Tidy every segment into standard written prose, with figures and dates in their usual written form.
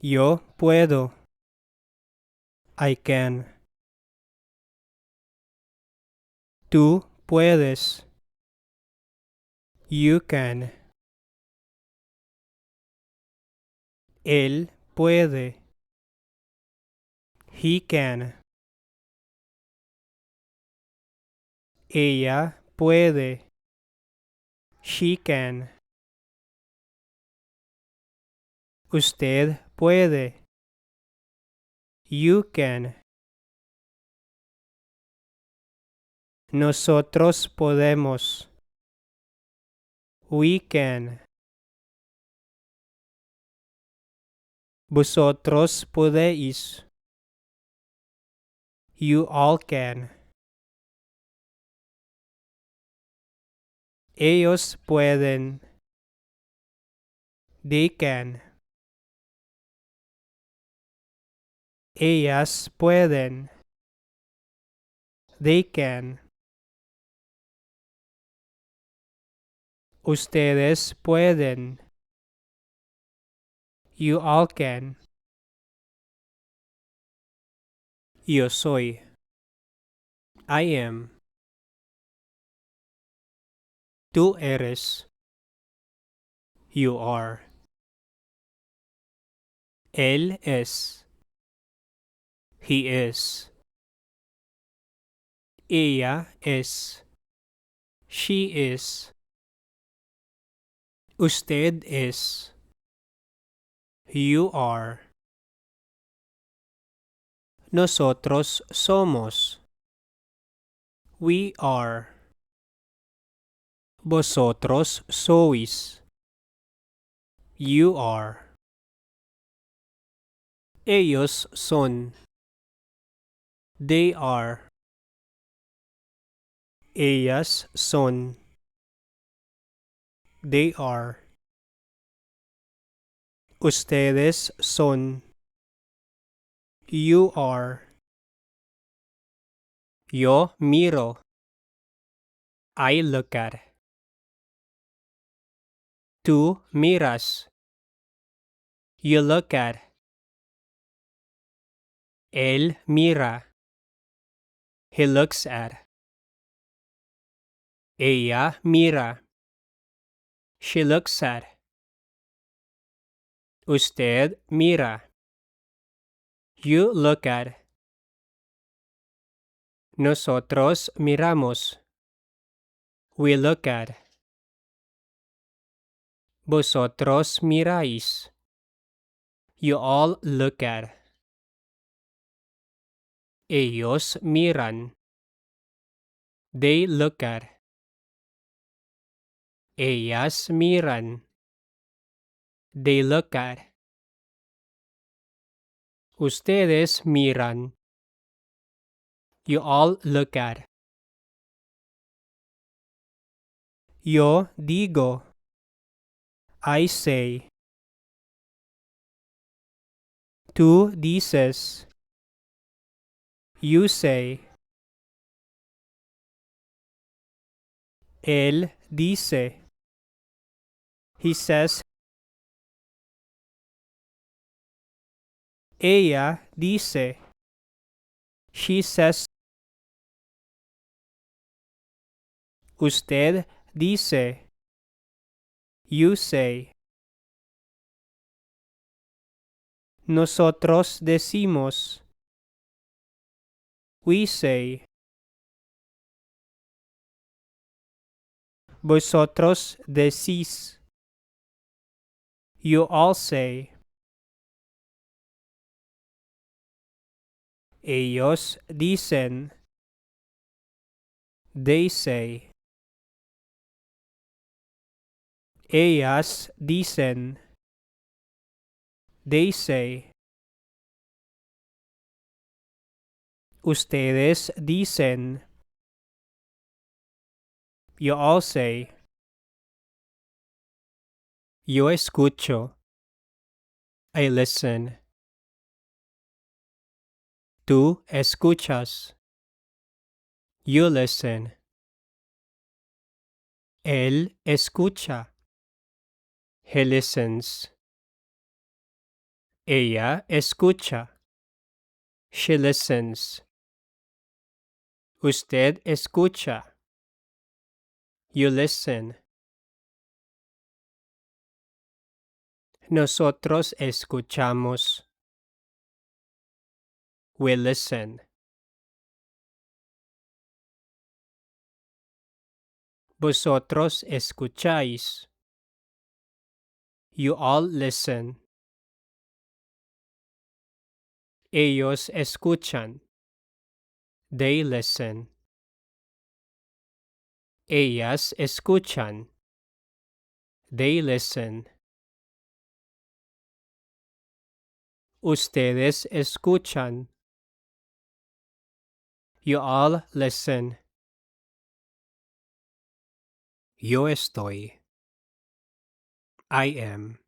Yo puedo. I can. Tú puedes. You can. Él puede. He can. Ella puede. She can. Usted puede. You can. Nosotros podemos. We can. Vosotros podéis. You all can. Ellos pueden. They can. Ellas pueden. They can. Ustedes pueden. You all can. Yo soy. I am. Tú eres. You are. Él es. He is. Ella es. She is. Usted es. You are. Nosotros somos. We are. Vosotros sois. You are. Ellos son. They are. Ellas son. They are. Ustedes son. You are. Yo miro. I look at. Tú miras. You look at. Él mira. He looks at. Ella mira. She looks at. Usted mira. You look at. Nosotros miramos. We look at. Vosotros miráis. You all look at. Ellos miran. They look at. Ellas miran. They look at. Ustedes miran. You all look at. Yo digo. I say. Tú dices. You say. Él dice. He says. Ella dice. She says. Usted dice. You say. Nosotros decimos. We say. Vosotros decís. You all say. Ellos dicen. They say. Ellas dicen. They say. Ustedes dicen. You all say. Yo escucho. I listen. Tú escuchas. You listen. Él escucha. He listens. Ella escucha. She listens. Usted escucha. You listen. Nosotros escuchamos. We listen. Vosotros escucháis. You all listen. Ellos escuchan. They listen. Ellas escuchan. They listen. Ustedes escuchan. You all listen. Yo estoy. I am.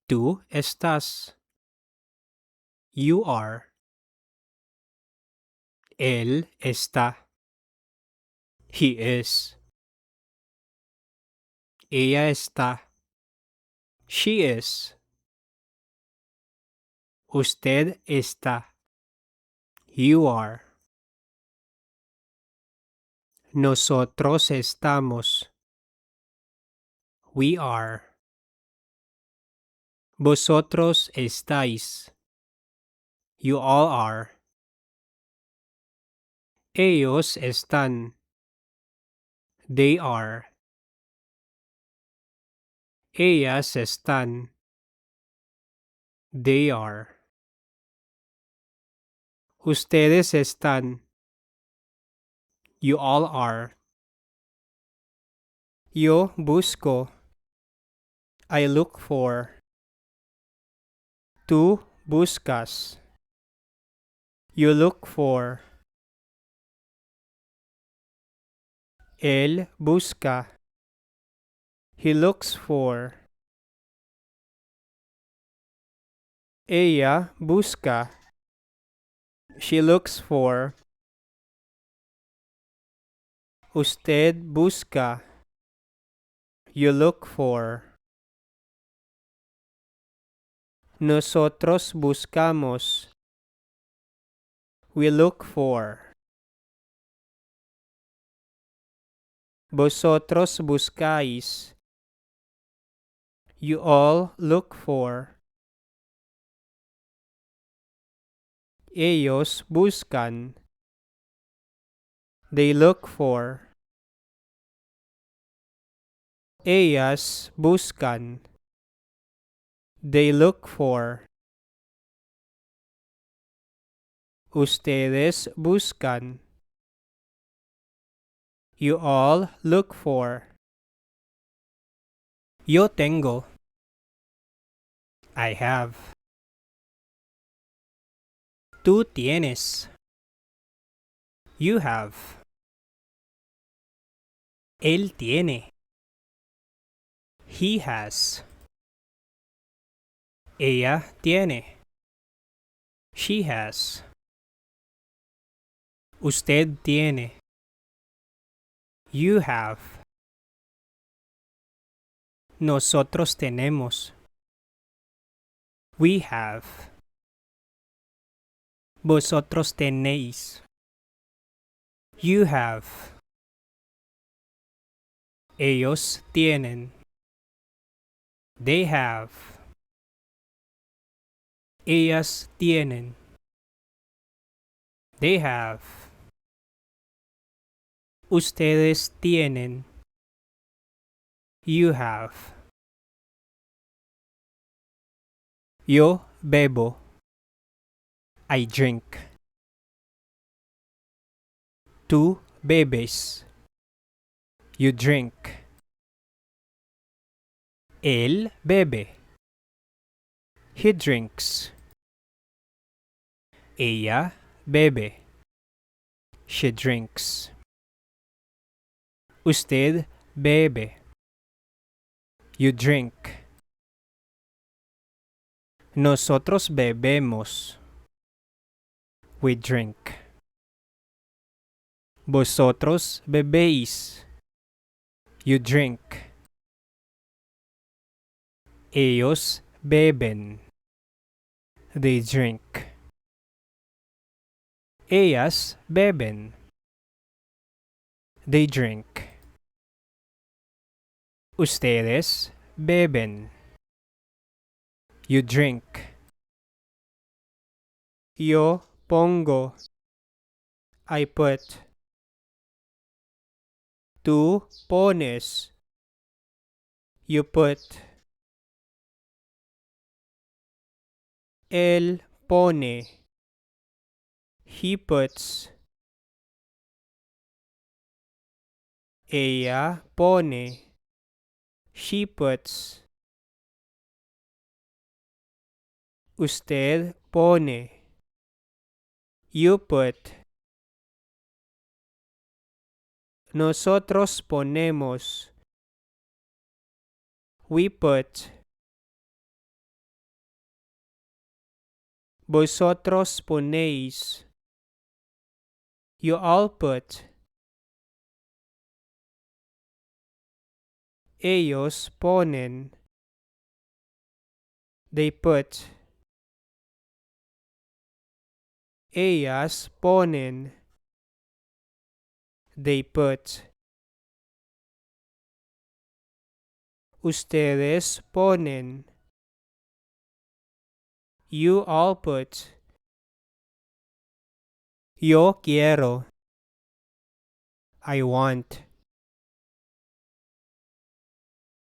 Tú estás. You are. Él está. He is. Ella está. She is. Usted está. You are. Nosotros estamos. We are. Vosotros estáis. You all are. Ellos están. They are. Ellas están. They are. Ustedes están. You all are. Yo busco. I look for. Tú buscas. You look for. Él busca. He looks for. Ella busca. She looks for. Usted busca. You look for. Nosotros buscamos. We look for. Vosotros buscáis. You all look for. Ellos buscan. They look for. Ellas buscan. They look for. Ustedes buscan. You all look for. Yo tengo. I have. Tú tienes. You have. Él tiene. He has. Ella tiene. She has. Usted tiene. You have. Nosotros tenemos. We have. Vosotros tenéis. You have. Ellos tienen. They have. Ellas tienen. They have. Ustedes tienen. You have. Yo bebo. I drink. Tú bebes. You drink. Él bebe. He drinks. Ella bebe. She drinks. Usted bebe. You drink. Nosotros bebemos. We drink. Vosotros bebéis. You drink. Ellos beben. They drink. Ellas beben. They drink. Ustedes beben. You drink. Yo pongo. I put. Tú pones. You put. Él pone. He puts. Ella pone. She puts. Usted pone. You put. Nosotros ponemos. We put. Vosotros ponéis. You all put. Ellos ponen. They put. Ellas ponen. They put. Ustedes ponen. You all put. Yo quiero. I want.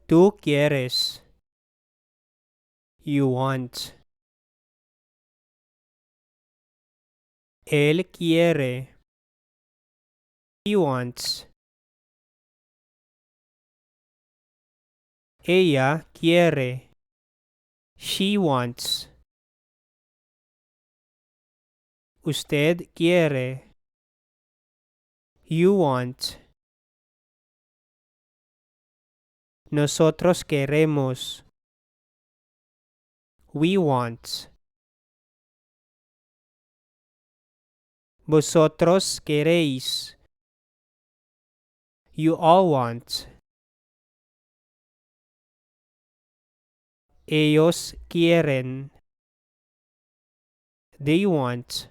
Tú quieres. You want. Él quiere. He wants. Ella quiere. She wants. Usted quiere. You want. Nosotros queremos. We want. Vosotros queréis. You all want. Ellos quieren. They want.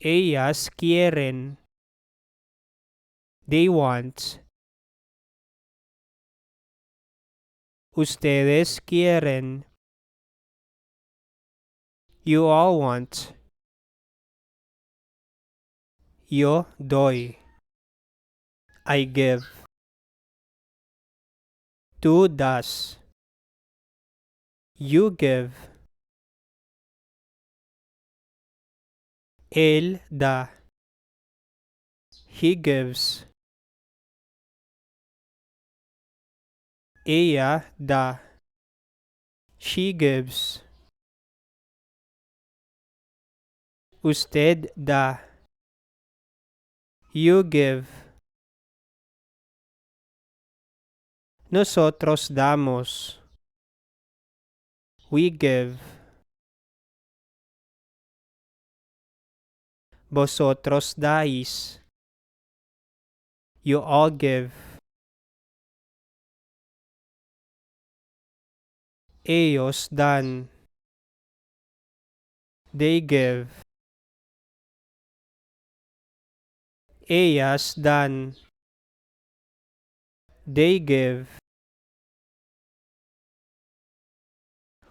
Ellas quieren. They want. Ustedes quieren. You all want. Yo doy. I give. Tú das. You give. Él da. He gives. Ella da. She gives. Usted da. You give. Nosotros damos. We give. Vosotros dais. You all give. Ellos dan. They give. Ellas dan. They give.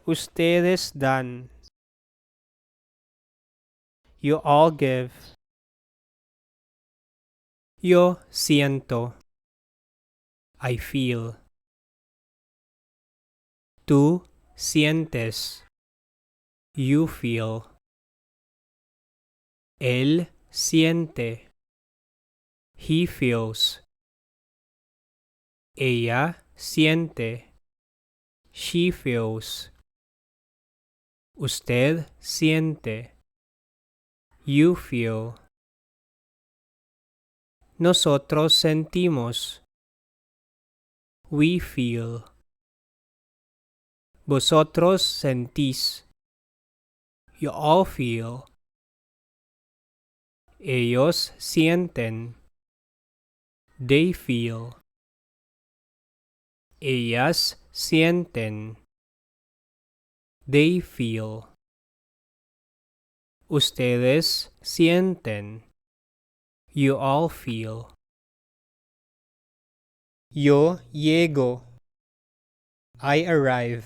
Ustedes dan. You all give. Yo siento. I feel. Tú sientes. You feel. Él siente. He feels. Ella siente. She feels. Usted siente. You feel. Nosotros sentimos. We feel. Vosotros sentís. You all feel. Ellos sienten. They feel. Ellas sienten. They feel. Ustedes sienten. You all feel. Yo llego. I arrive.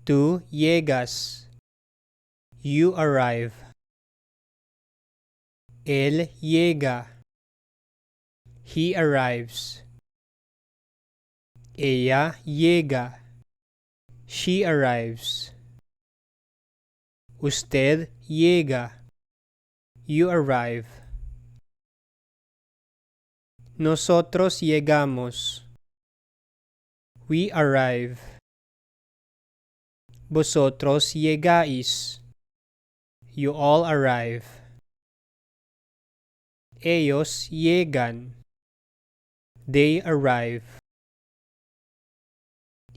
Tú llegas. You arrive. Él llega. He arrives. Ella llega. She arrives. Usted llega. You arrive. Nosotros llegamos. We arrive. Vosotros llegáis. You all arrive. Ellos llegan. They arrive.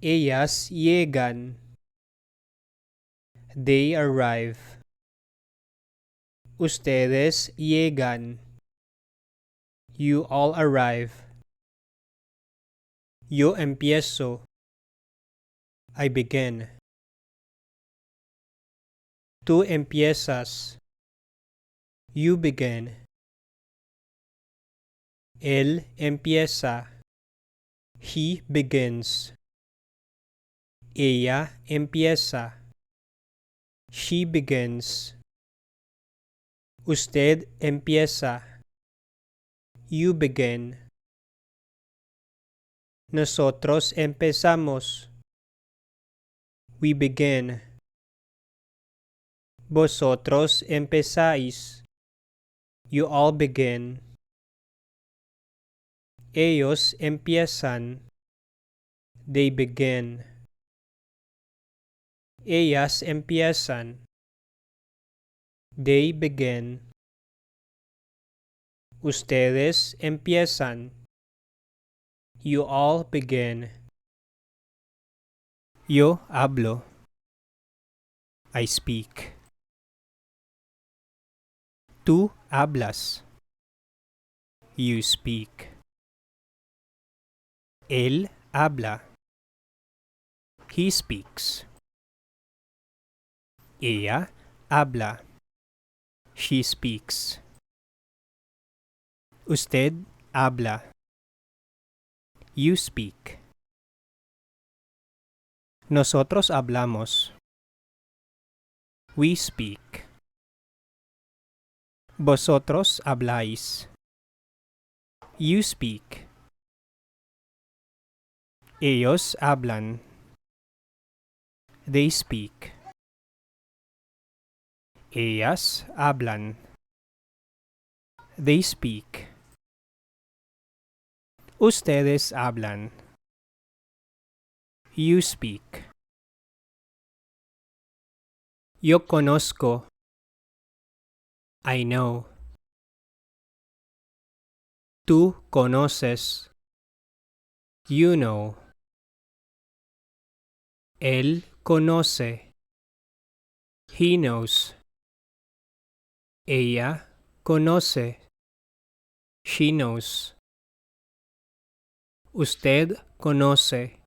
Ellas llegan. They arrive. Ustedes llegan. You all arrive. Yo empiezo. I begin. Tú empiezas. You begin. Él empieza. He begins. Ella empieza. She begins. Usted empieza. You begin. Nosotros empezamos. We begin. Vosotros empezáis. You all begin. Ellos empiezan. They begin. Ellas empiezan. They begin. Ustedes empiezan. You all begin. Yo hablo. I speak. Tú hablas. You speak. Él habla. He speaks. Ella habla. She speaks. Usted habla. You speak. Nosotros hablamos. We speak. Vosotros habláis. You speak. Ellos hablan. They speak. Ellas hablan. They speak. Ustedes hablan. You speak. Yo conozco. I know. Tú conoces. You know. Él conoce. He knows. Ella conoce. She knows. Usted conoce.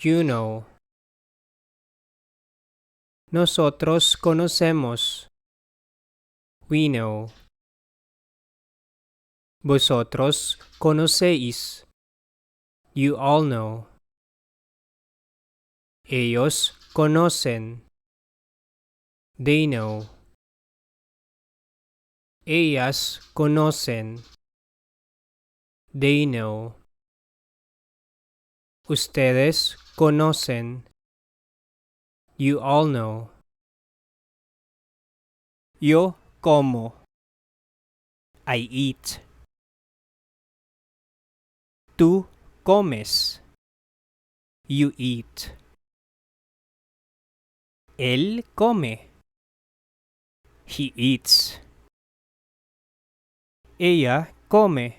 You know. Nosotros conocemos. We know. Vosotros conocéis. You all know. Ellos conocen. They know. Ellas conocen. They know. Ustedes conocen. You all know. Yo como. I eat. Tú comes. You eat. Él come. He eats. Ella come.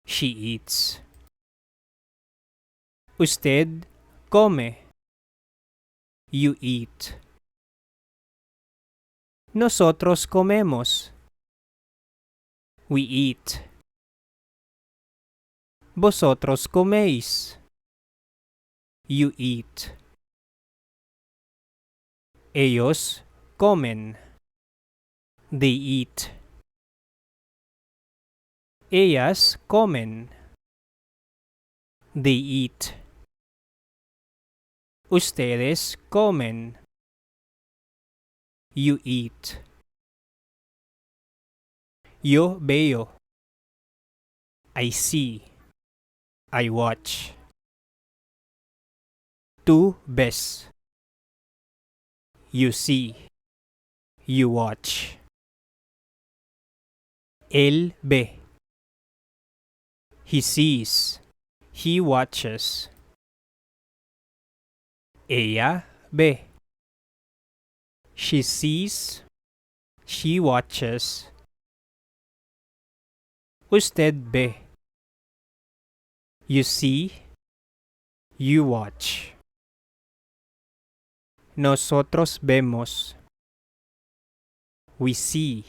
She eats. Usted come. You eat. Nosotros comemos. We eat. Vosotros coméis. You eat. Ellos comen. They eat. Ellas comen. They eat. Ustedes comen. You eat. Yo veo. I see. I watch. Tú ves. You see. You watch. Él ve. He sees. He watches. Ella ve. She sees. She watches. Usted ve. You see. You watch. Nosotros vemos. We see.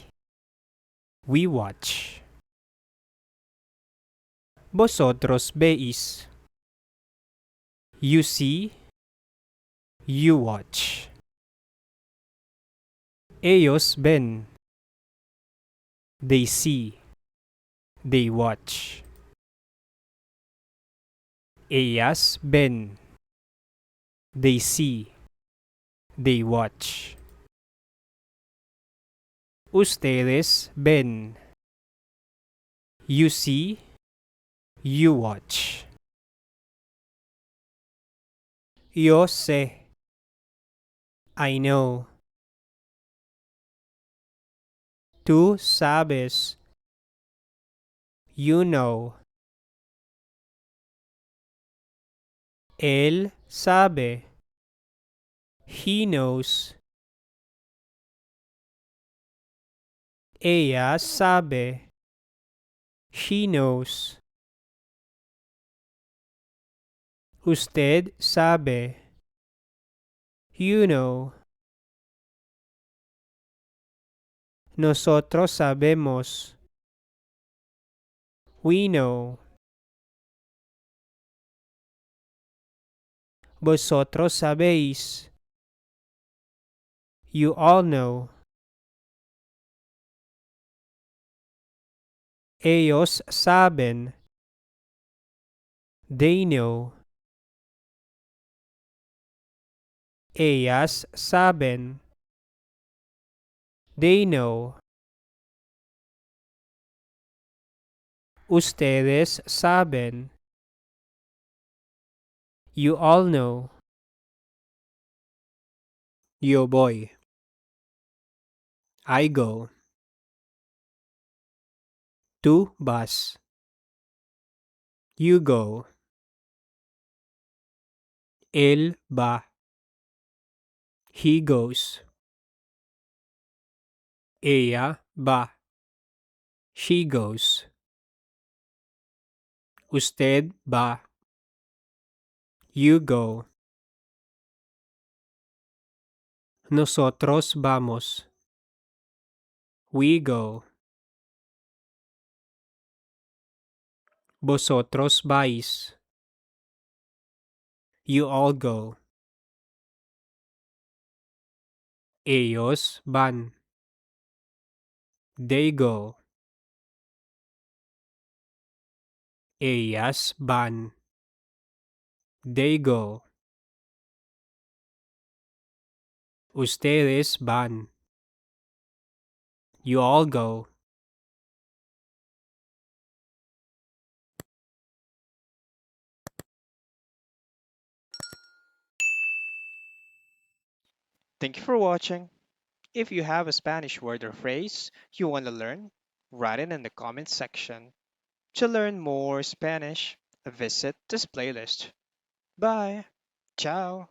We watch. Vosotros veis. You see. You watch. Ellos ven. They see. They watch. Ellas ven. They see. They watch. Ustedes ven. You see. You watch. Yo sé. I know. Tú sabes. You know. Él sabe. He knows. Ella sabe. She knows. Usted sabe. You know. Nosotros sabemos. We know. Vosotros sabéis. You all know. Ellos saben. They know. Ellas saben. They know. Ustedes saben. You all know. Yo voy. I go. Tú vas. You go. Él va. He goes. Ella va. She goes. Usted va. You go. Nosotros vamos. We go. Vosotros vais. You all go. Ellos van. They go. Ellas van. They go. Ustedes van. You all go. Thank you for watching. If you have a Spanish word or phrase you want to learn, write it in the comments section. To learn more Spanish, visit this playlist. Bye. Ciao.